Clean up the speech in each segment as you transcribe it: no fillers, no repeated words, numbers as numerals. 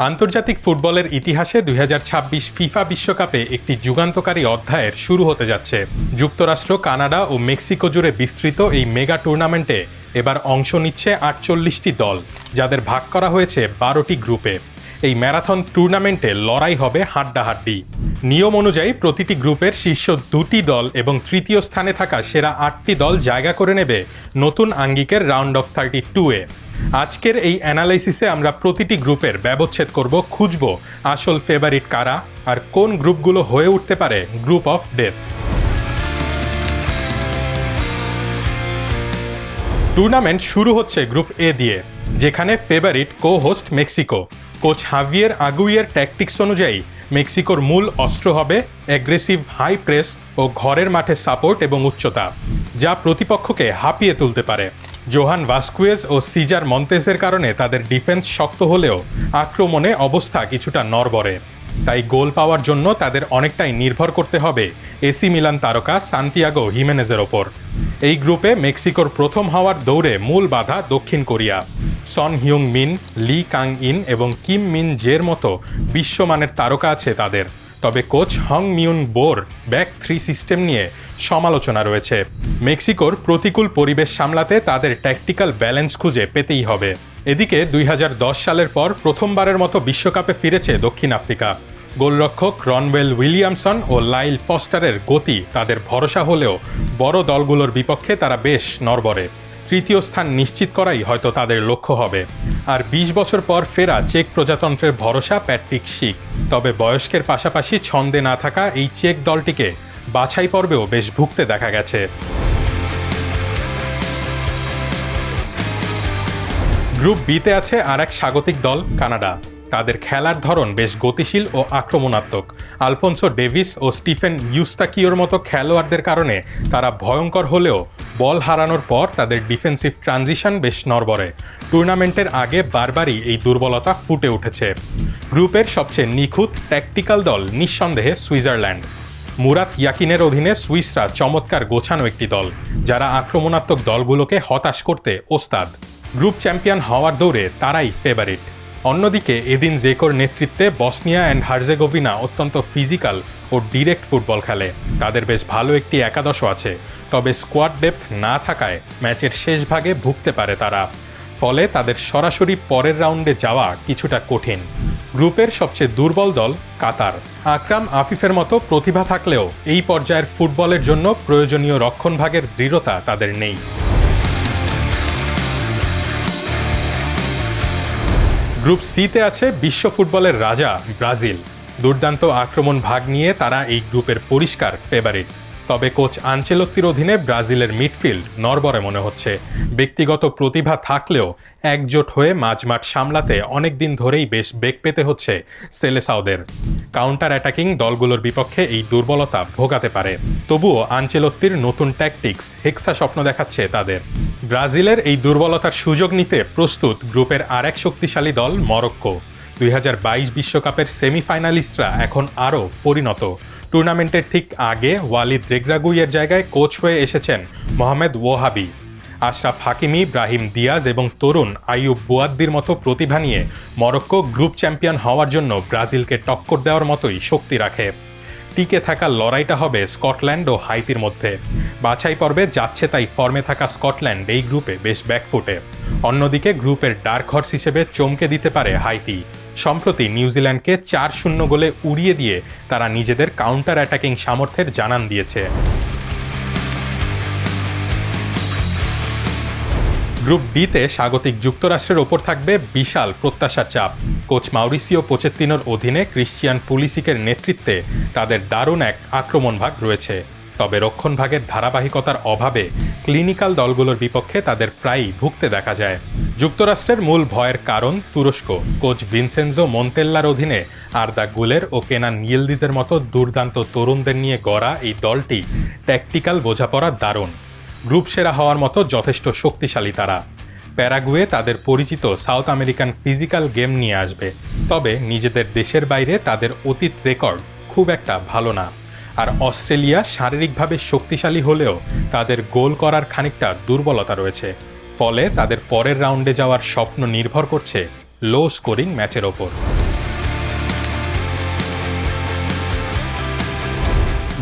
আন্তর্জাতিক ফুটবলের ইতিহাসে ২০২৬ ফিফা বিশ্বকাপে একটি যুগান্তকারী অধ্যায়ের শুরু হতে যাচ্ছে। যুক্তরাষ্ট্র, কানাডা ও মেক্সিকো জুড়ে বিস্তৃত এই মেগা টুর্নামেন্টে এবার অংশ নিচ্ছে ৪৮টি দল, যাদের ভাগ করা হয়েছে ১২টি গ্রুপে। এই ম্যারাথন টুর্নামেন্টে লড়াই হবে হাড্ডাহাড্ডি। নিয়ম অনুযায়ী প্রতিটি গ্রুপের শীর্ষ ২টি দল এবং তৃতীয় স্থানে থাকা সেরা ৮টি দল জায়গা করে নেবে নতুন আঙ্গিকের রাউন্ড অফ 32-এ। আজকের এই অ্যানালাইসিসে আমরা প্রতিটি গ্রুপের ব্যবচ্ছেদ করব, খুঁজব আসল ফেভারিট কারা আর কোন গ্রুপগুলো হয়ে উঠতে পারে গ্রুপ অফ ডেথ। টুর্নামেন্ট শুরু হচ্ছে গ্রুপ এ দিয়ে, যেখানে favourite co host Mexico. Coach Javier Aguirre tactics অনুযায়ী মেক্সিকোর মূল অস্ত্র হবে অ্যাগ্রেসিভ হাই প্রেস ও ঘরের মাঠে সাপোর্ট এবং উচ্চতা, যা প্রতিপক্ষকে হাঁপিয়ে তুলতে পারে। জোহান ভাস্কুয়েজ ও সিজার মন্তেজের কারণে তাদের ডিফেন্স শক্ত হলেও আক্রমণে অবস্থা কিছুটা নড়বড়ে। তাই গোল পাওয়ার জন্য তাদের অনেকটাই নির্ভর করতে হবে এসি মিলান তারকা সান্তিয়াগো হিমেনেজের ওপর। এই গ্রুপে মেক্সিকোর প্রথম হওয়ার দৌড়ে মূল বাধা দক্ষিণ Korea. Son Heung Min, Lee Kang In এবং কিম মিন জের মতো বিশ্বমানের তারকা আছে তাদের। তবে coach Hong Myung Bo back 3 system নিয়ে সমালোচনা রয়েছে। মেক্সিকোর প্রতিকূল পরিবেশ সামলাতে তাদের ট্যাকটিক্যাল ব্যালেন্স খুঁজে পেতেই হবে। এদিকে ২০১০ সালের পর প্রথমবারের মতো বিশ্বকাপে ফিরেছে দক্ষিণ আফ্রিকা। গোলরক্ষক রনওয়েল উইলিয়ামসন ও লাইল ফস্টারের গতি তাদের ভরসা হলেও বড় দলগুলোর বিপক্ষে তারা বেশ নড়বড়ে। তৃতীয় স্থান নিশ্চিত করাই হয়তো তাদের লক্ষ্য হবে। আর ২০ বছর পর ফেরা চেক প্রজাতন্ত্রের ভরসা প্যাট্রিক শিক। তবে বয়স্কের পাশাপাশি ছন্দে না থাকা এই চেক দলটিকে বাছাই পর্বেও বেশ ভুগতে দেখা গেছে। গ্রুপ বিতে আছে আর এক স্বাগতিক দল কানাডা। তাদের খেলার ধরন বেশ গতিশীল ও আক্রমণাত্মক। আলফোনসো ডেভিস ও স্টিফেন ইউস্তাকিওর মতো খেলোয়াড়দের কারণে তারা ভয়ঙ্কর হলেও বল হারানোর পর তাদের ডিফেন্সিভ ট্রানজিশন বেশ নড়বড়ে। টুর্নামেন্টের আগে বারবারই এই দুর্বলতা ফুটে উঠেছে। গ্রুপের সবচেয়ে নিখুঁত ট্যাকটিক্যাল দল নিঃসন্দেহে সুইজারল্যান্ড। মুরাত ইয়াকিনের অধীনে সুইসরা চমৎকার গোছানো একটি দল, যারা আক্রমণাত্মক দলগুলোকে হতাশ করতে ওস্তাদ। গ্রুপ চ্যাম্পিয়ন হওয়ার দৌড়ে তারাই ফেভারিট। অন্যদিকে এদিন জেকোর নেতৃত্বে বসনিয়া অ্যান্ড হার্জেগোভিনা অত্যন্ত ফিজিক্যাল ও ডিরেক্ট ফুটবল খেলে। তাদের বেশ ভালো একটি একাদশও আছে, তবে স্কোয়াড ডেপথ না থাকায় ম্যাচের শেষ ভাগে ভুগতে পারে তারা। ফলে তাদের সরাসরি পরের রাউন্ডে যাওয়া কিছুটা কঠিন। গ্রুপের সবচেয়ে দুর্বল দল কাতার। আকরাম আফিফের মতো প্রতিভা থাকলেও এই পর্যায়ের ফুটবলের জন্য প্রয়োজনীয় রক্ষণভাগের দৃঢ়তা তাদের নেই। গ্রুপ সিতে আছে বিশ্ব ফুটবলের রাজা ব্রাজিল। দুর্দান্ত আক্রমণ ভাগ নিয়ে তারা এই গ্রুপের পরিষ্কার ফেভারিট। তবে কোচ আনচেলত্তির অধীনে ব্রাজিলের মিডফিল্ড নড়বড়ে মনে হচ্ছে। ব্যক্তিগত প্রতিভা থাকলেও একজোট হয়ে মাঝমাঠ সামলাতে অনেক দিন ধরেই বেশ বেগ পেতে হচ্ছে সেলেসাওদের। কাউন্টার অ্যাটাকিং দলগুলোর বিপক্ষে এই দুর্বলতা ভোগাতে পারে। তবুও আনচেলত্তির নতুন ট্যাকটিক্স হেক্সা স্বপ্ন দেখাচ্ছে তাদের। ব্রাজিলের এই দুর্বলতার সুযোগ নিতে প্রস্তুত গ্রুপের আরেক শক্তিশালী দল মরক্কো। ২০২২ বিশ্বকাপের সেমিফাইনালিস্টরা এখন আরও পরিণত। টুর্নামেন্টের ঠিক আগে ওয়ালিদ রেগ্রাগুইয়ের জায়গায় কোচ হয়ে এসেছেন মোহাম্মদ ওয়াহাবি। আশরাফ হাকিমি, ব্রাহিম দিয়াজ এবং তরুণ আইয়ুব বুয়াদ্দির মতো প্রতিভা নিয়ে মরক্কো গ্রুপ চ্যাম্পিয়ন হওয়ার জন্য ব্রাজিলকে টক্কর দেওয়ার মতোই শক্তি রাখে। টিকে থাকার লড়াইটা হবে স্কটল্যান্ড ও হাইতির মধ্যে। বাছাই পর্বে যাচ্ছে তাই ফর্মে থাকা স্কটল্যান্ড এই গ্রুপে বেশ ব্যাকফুটে। অন্যদিকে গ্রুপের ডার্ক হর্স হিসেবে চমকে দিতে পারে হাইতি। সম্প্রতি নিউজিল্যান্ডকে ৪-০ গোলে উড়িয়ে দিয়ে তারা নিজেদের কাউন্টার অ্যাটাকিং সামর্থ্যের জানান দিয়েছে। গ্রুপ বিতে স্বাগতিক যুক্তরাষ্ট্রের ওপর থাকবে বিশাল প্রত্যাশার চাপ। কোচ মাউরিসিও পোচেত্তিনোর অধীনে ক্রিশ্চিয়ান পুলিসিকের নেতৃত্বে তাদের দারুণ এক আক্রমণ ভাগ রয়েছে। তবে রক্ষণভাগের ধারাবাহিকতার অভাবে ক্লিনিক্যাল দলগুলোর বিপক্ষে তাদের প্রায়ই ভুগতে দেখা যায়। যুক্তরাষ্ট্রের মূল ভয়ের কারণ তুরস্ক। কোচ ভিনসেনজো মন্তেল্লার অধীনে আর্দা গুলের ও কেনান ইয়েলদিজের মতো দুর্দান্ত তরুণদের নিয়ে গড়া এই দলটি ট্যাকটিক্যাল বোঝাপড়া দারুণ। গ্রুপ সেরা হওয়ার মতো যথেষ্ট শক্তিশালী তারা। প্যারাগুয়ে তাদের পরিচিত সাউথ আমেরিকান ফিজিক্যাল গেম নিয়ে আসবে, তবে নিজেদের দেশের বাইরে তাদের অতীত রেকর্ড খুব একটা ভালো না। আর অস্ট্রেলিয়া শারীরিকভাবে শক্তিশালী হলেও তাদের গোল করার খানিকটা দুর্বলতা রয়েছে। ফলে তাদের পরের রাউন্ডে যাওয়ার স্বপ্ন নির্ভর করছে লো স্কোরিং ম্যাচের ওপর।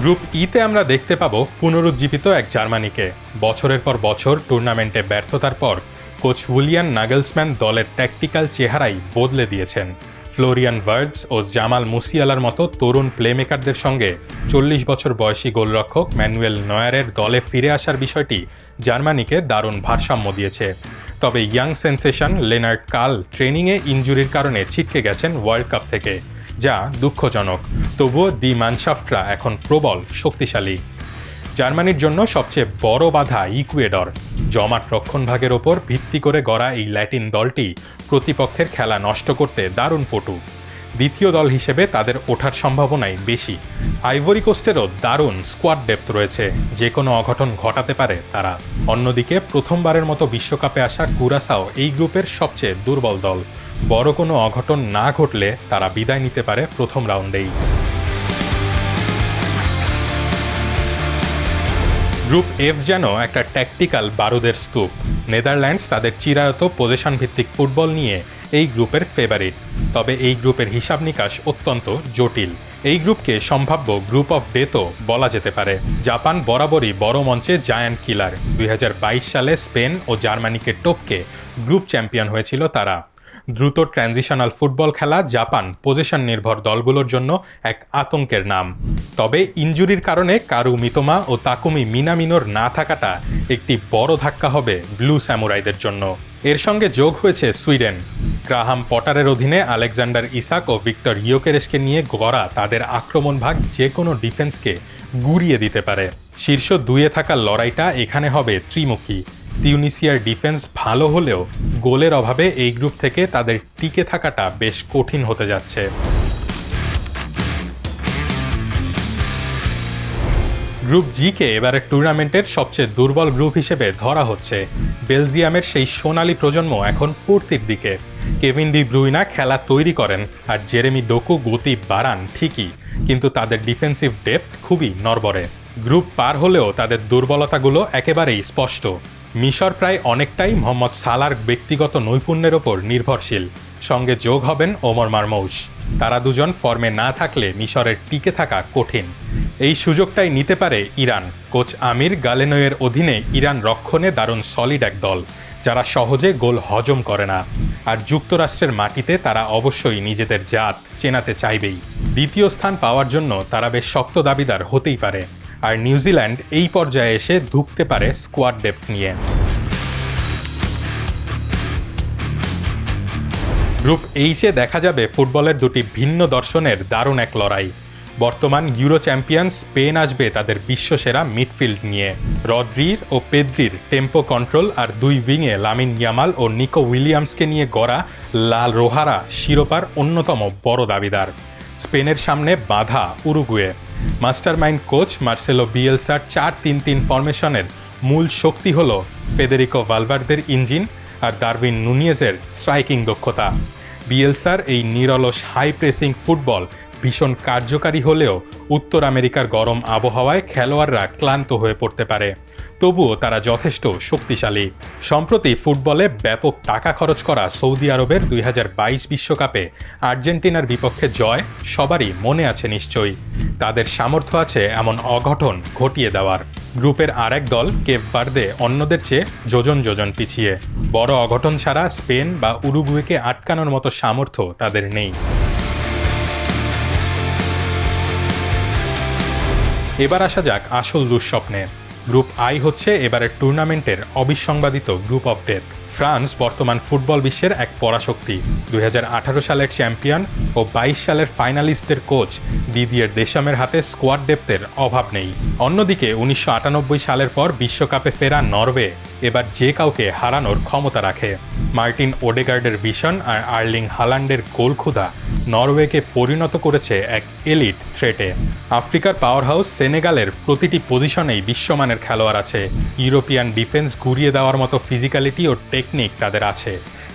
গ্রুপ ইতে আমরা দেখতে পাবো পুনরুজ্জীবিত এক জার্মানিকে। বছরের পর বছর টুর্নামেন্টে ব্যর্থতার পর কোচ উলিয়ান নাগেলসম্যান দলের ট্যাকটিক্যাল চেহারাই বদলে দিয়েছেন। ফ্লোরিয়ান ভার্টজ ও জামাল মুসিয়ালার মতো তরুণ প্লেমেকারদের সঙ্গে 40 বছর বয়সী গোলরক্ষক ম্যানুয়েল নয়ারের দলে ফিরে আসার বিষয়টি জার্মানিকে দারুণ ভারসাম্য দিয়েছে। তবে ইয়াং সেন্সেশন লেনার্ড কার্ল ট্রেনিংয়ে ইনজুরির কারণে ছিটকে গেছেন ওয়ার্ল্ড কাপ থেকে, যা দুঃখজনক। তবুও দি মানশাফটরা এখন প্রবল শক্তিশালী। জার্মানির জন্য সবচেয়ে বড় বাধা ইকুয়েডর। জমাট রক্ষণভাগের ওপর ভিত্তি করে গড়া এই ল্যাটিন দলটি প্রতিপক্ষের খেলা নষ্ট করতে দারুণ পটু। দ্বিতীয় দল হিসেবে তাদের ওঠার সম্ভাবনাই বেশি। আইভরি কোস্টেরও দারুণ স্কোয়াড ডেপথ রয়েছে, যে কোনো অঘটন ঘটাতে পারে তারা। অন্যদিকে প্রথমবারের মতো বিশ্বকাপে আসা কুরাসাও এই গ্রুপের সবচেয়ে দুর্বল দল। বড় কোনো অঘটন না ঘটলে তারা বিদায় নিতে পারে প্রথম রাউন্ডেই। গ্রুপ এফ যেন একটা ট্যাকটিক্যাল বারুদের স্তূপ। নেদারল্যান্ডস তাদের চিরায়ত পজিশন ভিত্তিক ফুটবল নিয়ে এই গ্রুপের ফেভারিট। তবে এই গ্রুপের হিসাব নিকাশ অত্যন্ত জটিল। এই গ্রুপকে সম্ভাব্য গ্রুপ অফ ডেথও বলা যেতে পারে। জাপান বরাবরই বড় মঞ্চে জায়ান্ট কিলার। 2022 সালে স্পেন ও জার্মানিকে টপকে গ্রুপ চ্যাম্পিয়ন হয়েছিল তারা। দ্রুত ট্রানজিশনাল ফুটবল খেলা জাপান পজিশন নির্ভর দলগুলোর জন্য এক আতঙ্কের নাম। তবে ইনজুরির কারণে কারু মিতোমা ও তাকুমি মিনামিনোর না থাকাটা একটি বড় ধাক্কা হবে ব্লু স্যামুরাইদের জন্য। এর সঙ্গে যোগ হয়েছে সুইডেন। গ্রাহাম পটারের অধীনে আলেকজান্ডার ইসাক ও ভিক্টর ইয়োকেরেসকে নিয়ে গড়া তাদের আক্রমণ ভাগ যে কোনো ডিফেন্সকে গুড়িয়ে দিতে পারে। শীর্ষ দুইয়ে থাকা লড়াইটা এখানে হবে ত্রিমুখী। তিউনিসিয়ার ডিফেন্স ভালো হলেও গোলের অভাবে এই গ্রুপ থেকে তাদের টিকে থাকাটা বেশ কঠিন হতে যাচ্ছে। গ্রুপ জিকে এবারের টুর্নামেন্টের সবচেয়ে দুর্বল গ্রুপ হিসেবে ধরা হচ্ছে। বেলজিয়ামের সেই সোনালী প্রজন্ম এখন পূর্তির দিকে। কেভিন ডি ব্রুইনা খেলা তৈরি করেন আর জেরেমি ডোকু গতি বাড়ান ঠিকই, কিন্তু তাদের ডিফেন্সিভ ডেপথ খুবই নড়বড়ে। গ্রুপ পার হলেও তাদের দুর্বলতাগুলো একেবারেই স্পষ্ট। মিশর প্রায় অনেকটাই মোহাম্মদ সালার ব্যক্তিগত নৈপুণ্যের ওপর নির্ভরশীল। সঙ্গে যোগ হবেন ওমর মারমৌশ। তারা দুজন ফর্মে না থাকলে মিশরের টিকে থাকা কঠিন। এই সুযোগটাই নিতে পারে ইরান। কোচ আমির গালেনোয়ের অধীনে ইরান রক্ষণে দারুণ সলিড এক দল, যারা সহজে গোল হজম করে না। আর যুক্তরাষ্ট্রের মাটিতে তারা অবশ্যই নিজেদের জাত চেনাতে চাইবেই। দ্বিতীয় স্থান পাওয়ার জন্য তারা বেশ শক্ত দাবিদার হতেই পারে। আর নিউজিল্যান্ড এই পর্যায়ে এসে ধুঁকতে পারে স্কোয়াড ডেপথ নিয়ে। গ্রুপ এইচে দেখা যাবে ফুটবলের দুটি ভিন্ন দর্শনের দারুণ এক লড়াই। বর্তমান ইউরো চ্যাম্পিয়ন স্পেন আসবে তাদের বিশ্বসেরা মিডফিল্ড নিয়ে। রদ্রির ও পেদ্রির টেম্পো কন্ট্রোল আর দুই উইংয়ে লামিন ইয়ামাল ও নিকো উইলিয়ামসকে নিয়ে গড়া লাল রোহারা শিরোপার অন্যতম বড় দাবিদার। স্পেনের সামনে বাধা উরুগুয়ে। মাস্টারমাইন্ড কোচ মার্সেলো বিয়েলসার 4-3-3 ফরমেশনের মূল শক্তি হল ফেদেরিকো ভালভার্দের ইঞ্জিন আর দারউইন নুনিয়েজের স্ট্রাইকিং দক্ষতা। বিয়েলসার এই নিরলস হাই প্রেসিং ফুটবল ভীষণ কার্যকারী হলেও উত্তর আমেরিকার গরম আবহাওয়ায় খেলোয়াড়রা ক্লান্ত হয়ে পড়তে পারে। তবুও তারা যথেষ্ট শক্তিশালী। সম্প্রতি ফুটবলে ব্যাপক টাকা খরচ করা সৌদি আরবের 2022 বিশ্বকাপে আর্জেন্টিনার বিপক্ষে জয় সবারই মনে আছে নিশ্চয়ই। তাদের সামর্থ্য আছে এমন অঘটন ঘটিয়ে দেওয়ার। গ্রুপের আরেক দল কেপ ভার্দে অন্যদের চেয়ে যোজন যোজন পিছিয়ে। বড় অঘটন ছাড়া স্পেন বা উরুগুয়েকে আটকানোর মতো সামর্থ্য তাদের নেই। এবার আসা যাক আসল দুঃস্বপ্নে। গ্রুপ আই হচ্ছে এবারের টুর্নামেন্টের অবিসংবাদিত গ্রুপ অফ ডেথ। ফ্রান্স বর্তমান ফুটবল বিশ্বের এক পরাশক্তি। 2018 সালের চ্যাম্পিয়ন ও 22 সালের ফাইনালিস্টদের কোচ দিদিয়ের দেশামের হাতে স্কোয়াড ডেপথের অভাব নেই। অন্যদিকে 1998 সালের পর বিশ্বকাপে ফেরা নরওয়ে এবার যে কাউকে হারানোর ক্ষমতা রাখে। মার্টিন ওডেগার্ডের ভিশন আর আর্লিং হালান্ডের গোলক্ষুধা নরওয়েকে পরিণত করেছে এক এলিট থ্রেটে। আফ্রিকার পাওয়ার হাউস সেনেগালের প্রতিটি পজিশনেই বিশ্বমানের খেলোয়াড় আছে। ইউরোপিয়ান ডিফেন্স ঘুরিয়ে দেওয়ার মতো ফিজিক্যালিটি ও টেকনিক তাদের আছে।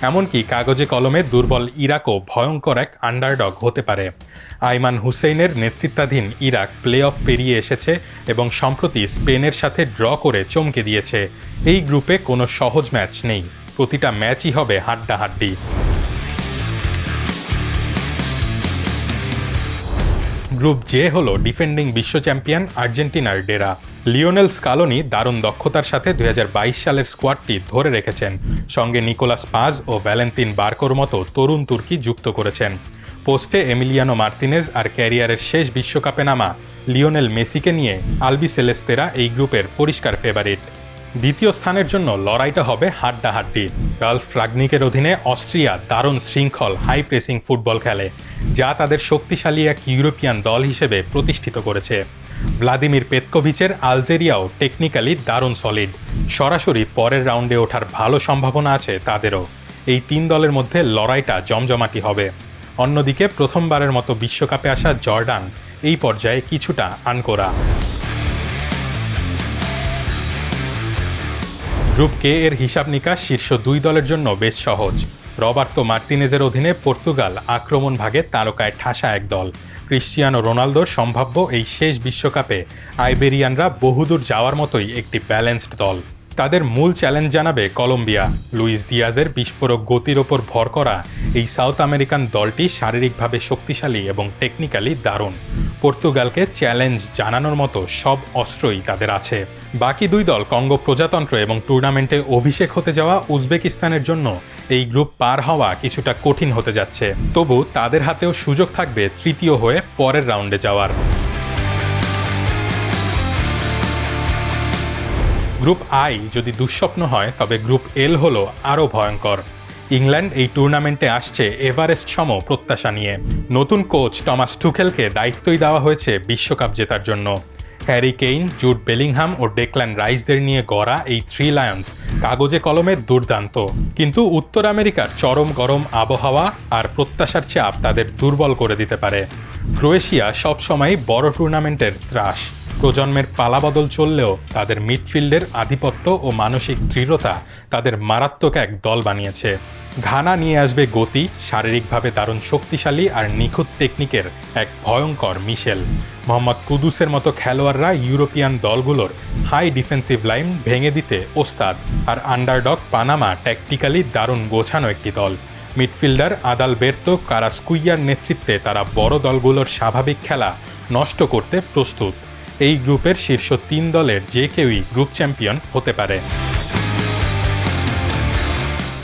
এমনকি কাগজে কলমে দুর্বল ইরাকও ভয়ঙ্কর এক আন্ডারডগ হতে পারে। আইমান হুসেইনের নেতৃত্বাধীন ইরাক প্লে অফ পেরিয়ে এসেছে এবং সম্প্রতি স্পেনের সাথে ড্র করে চমকে দিয়েছে। এই গ্রুপে কোনো সহজ ম্যাচ নেই, প্রতিটা ম্যাচই হবে হাড্ডাহাড্ডি। গ্রুপ জে হলো ডিফেন্ডিং বিশ্ব চ্যাম্পিয়ন আর্জেন্টিনার ডেরা। লিওনেল স্কালোনি দারুণ দক্ষতার সাথে 2022 সালের স্কোয়াডটি ধরে রেখেছেন, সঙ্গে নিকোলাস পাজ ও ভ্যালেন্তিন বার্কোর মতো তরুণ তুর্কি যুক্ত করেছেন। পোস্টে এমিলিয়ানো মার্তিনেজ আর ক্যারিয়ারের শেষ বিশ্বকাপে নামা লিওনেল মেসিকে নিয়ে আলবি সেলেস্তেরা এই গ্রুপের পরিষ্কার ফেভারিট। দ্বিতীয় স্থানের জন্য লড়াইটা হবে হাড্ডাহাড্ডি। রাল্ফ রাগনিকের অধীনে অস্ট্রিয়া দারুণ শৃঙ্খল হাই প্রেসিং ফুটবল খেলে, যা তাদের শক্তিশালী এক ইউরোপিয়ান দল হিসেবে প্রতিষ্ঠিত করেছে। ভ্লাদিমির পেতকোভিচের আলজেরিয়াও টেকনিক্যালি দারুণ সলিড, সরাসরি পরের রাউন্ডে ওঠার ভালো সম্ভাবনা আছে তাদেরও। এই তিন দলের মধ্যে লড়াইটা জমজমাটি হবে। অন্যদিকে প্রথমবারের মতো বিশ্বকাপে আসা জর্ডান এই পর্যায়ে কিছুটা আনকোরা। গ্রুপ কে এর হিসাব নিকাশ শীর্ষ দুই দলের জন্য বেশ সহজ। রবার্তো মার্তিনেজের অধীনে পর্তুগাল আক্রমণ ভাগে তারকায় ঠাসা এক দল। ক্রিশ্চিয়ানো রোনালদোর সম্ভাব্য এই শেষ বিশ্বকাপে আইবেরিয়ানরা বহুদূর যাওয়ার মতোই একটি ব্যালেন্সড দল। তাদের মূল চ্যালেঞ্জ জানাবে কলম্বিয়া। লুইস দিয়াজের বিস্ফোরক গতির ওপর ভর করা এই সাউথ আমেরিকান দলটি শারীরিকভাবে শক্তিশালী এবং টেকনিক্যালি দারুণ। পর্তুগালকে চ্যালেঞ্জ জানানোর মতো সব অস্ত্রই তাদের আছে। বাকি দুই দল কঙ্গো প্রজাতন্ত্র এবং টুর্নামেন্টে অভিষেক হতে যাওয়া উজবেকিস্তানের জন্য এই গ্রুপ পার হওয়া কিছুটা কঠিন হতে যাচ্ছে। তবু তাদের হাতেও সুযোগ থাকবে তৃতীয় হয়ে পরের রাউন্ডে যাওয়ার। গ্রুপ আই যদি দুঃস্বপ্ন হয়, তবে গ্রুপ এল হলো আরও ভয়ঙ্কর। ইংল্যান্ড এই টুর্নামেন্টে আসছে এভারেস্ট সম প্রত্যাশা নিয়ে। নতুন কোচ টমাস টুখেলকে দায়িত্বই দেওয়া হয়েছে বিশ্বকাপ জেতার জন্য। হ্যারি কেইন, জুড বেলিংহাম ও ডেকল্যান রাইসদের নিয়ে গড়া এই থ্রি লায়ন্স কাগজে কলমে দুর্দান্ত, কিন্তু উত্তর আমেরিকার চরম গরম আবহাওয়া আর প্রত্যাশার চাপ তাদের দুর্বল করে দিতে পারে। ক্রোয়েশিয়া সবসময় বড় টুর্নামেন্টের ত্রাস। প্রজন্মের পালাবদল চললেও তাদের মিডফিল্ডের আধিপত্য ও মানসিক দৃঢ়তা তাদের মারাত্মক এক দল বানিয়েছে। ঘানা নিয়ে আসবে গতি, শারীরিকভাবে দারুণ শক্তিশালী আর নিখুঁত টেকনিকের এক ভয়ঙ্কর মিশেল। মোহাম্মদ কুদুসের মতো খেলোয়াড়রা ইউরোপিয়ান দলগুলোর হাই ডিফেন্সিভ লাইন ভেঙে দিতে ওস্তাদ। আর আন্ডারডগ পানামা ট্যাকটিক্যালি দারুণ গোছানো একটি দল। মিডফিল্ডার আদালবের্তো কারাস্কুইয়ার নেতৃত্বে তারা বড় দলগুলোর স্বাভাবিক খেলা নষ্ট করতে প্রস্তুত। এই গ্রুপের শীর্ষ তিন দলের যে কেউই গ্রুপ চ্যাম্পিয়ন হতে পারে।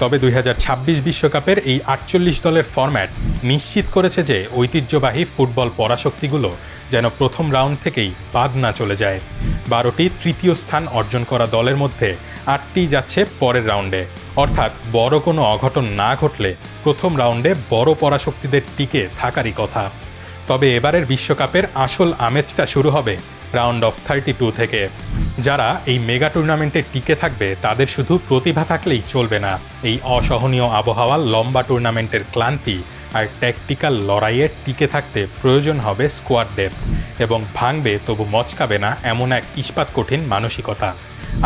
তবে 2026 বিশ্বকাপের এই 48 দলের ফরম্যাট নিশ্চিত করেছে যে ঐতিহ্যবাহী ফুটবল পরাশক্তিগুলো যেন প্রথম রাউন্ড থেকেই বাদ না চলে যায়। 12টি তৃতীয় স্থান অর্জন করা দলের মধ্যে 8টি যাচ্ছে পরের রাউন্ডে, অর্থাৎ বড় কোনো অঘটন না ঘটলে প্রথম রাউন্ডে বড় পরাশক্তিদের টিকে থাকারই কথা। তবে এবারের বিশ্বকাপের আসল আমেজটা শুরু হবে রাউন্ড অফ 32 থেকে। যারা এই মেগা টুর্নামেন্টে টিকে থাকবে তাদের শুধু প্রতিভা থাকলেই চলবে না। এই অসহনীয় আবহাওয়ার লম্বা টুর্নামেন্টের ক্লান্তি আর ট্যাকটিক্যাল লড়াইয়ে টিকে থাকতে প্রয়োজন হবে স্কোয়াড ডেপথ এবং ভাঙবে তবু মচকাবে না এমন এক ইস্পাত কঠিন মানসিকতা।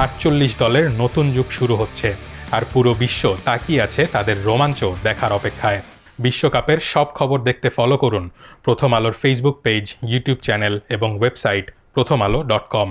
48 দলের নতুন যুগ শুরু হচ্ছে, আর পুরো বিশ্ব তাকিয়ে আছে তাদের রোমাঞ্চ দেখার অপেক্ষায়। বিশ্বকাপের সব খবর দেখতে ফলো করুন প্রথম আলোর ফেসবুক পেজ, ইউটিউব চ্যানেল এবং ওয়েবসাইট prothomalo.com।